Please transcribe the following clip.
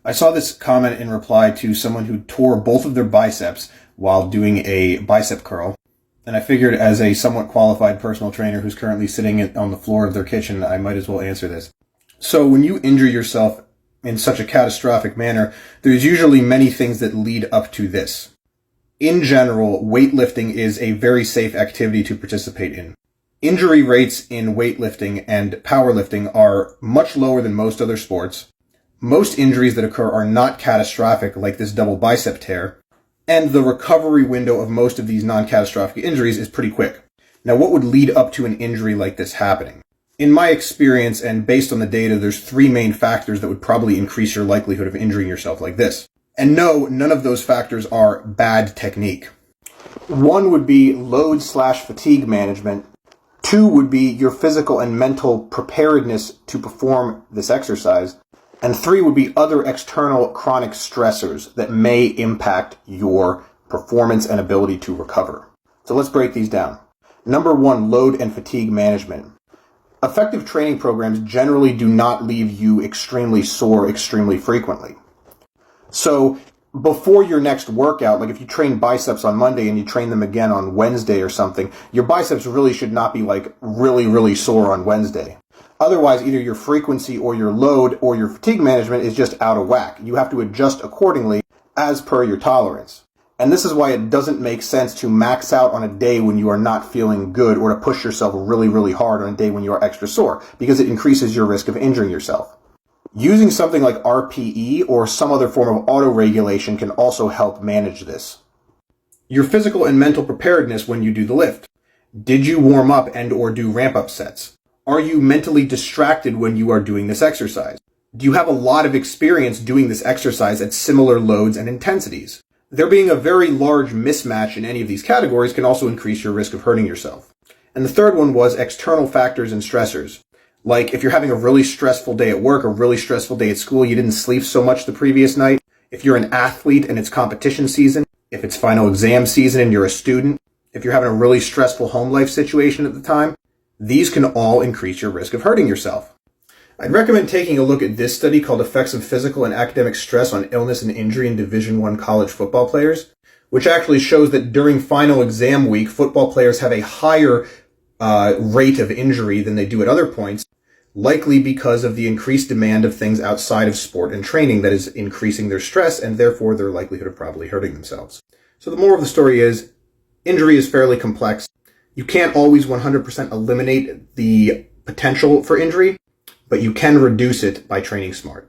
I saw this comment in reply to someone who tore both of their biceps while doing a bicep curl. And I figured, as a somewhat qualified personal trainer who's currently sitting on the floor of their kitchen, I might as well answer this. So when you injure yourself in such a catastrophic manner, there's usually many things that lead up to this. In general, weightlifting is a very safe activity to participate in. Injury rates in weightlifting and powerlifting are much lower than most other sports. Most injuries that occur are not catastrophic, like this double bicep tear, and the recovery window of most of these non-catastrophic injuries is pretty quick. Now, what would lead up to an injury like this happening? In my experience, and based on the data, there's three main factors that would probably increase your likelihood of injuring yourself like this. And no, none of those factors are bad technique. One would be load/fatigue management. Two would be your physical and mental preparedness to perform this exercise. And three would be other external chronic stressors that may impact your performance and ability to recover. So let's break these down. Number one, load and fatigue management. Effective training programs generally do not leave you extremely sore extremely frequently. So before your next workout, like if you train biceps on Monday and you train them again on Wednesday or something, your biceps really should not be like really sore on Wednesday. Otherwise, either your frequency or your load or your fatigue management is just out of whack. You have to adjust accordingly as per your tolerance. And this is why it doesn't make sense to max out on a day when you are not feeling good, or to push yourself really hard on a day when you are extra sore, because it increases your risk of injuring yourself. Using something like RPE or some other form of auto-regulation can also help manage this. Your physical and mental preparedness when you do the lift. Did you warm up and or do ramp-up sets? Are you mentally distracted when you are doing this exercise? Do you have a lot of experience doing this exercise at similar loads and intensities? There being a very large mismatch in any of these categories can also increase your risk of hurting yourself. And the third one was external factors and stressors. Like if you're having a really stressful day at work, a really stressful day at school, you didn't sleep so much the previous night. If you're an athlete and it's competition season, if it's final exam season and you're a student, if you're having a really stressful home life situation at the time, these can all increase your risk of hurting yourself. I'd recommend taking a look at this study called Effects of Physical and Academic Stress on Illness and Injury in Division I College Football Players, which actually shows that during final exam week, football players have a higher rate of injury than they do at other points, likely because of the increased demand of things outside of sport and training that is increasing their stress and therefore their likelihood of probably hurting themselves. So the moral of the story is, injury is fairly complex. You can't always 100% eliminate the potential for injury, but you can reduce it by training smart.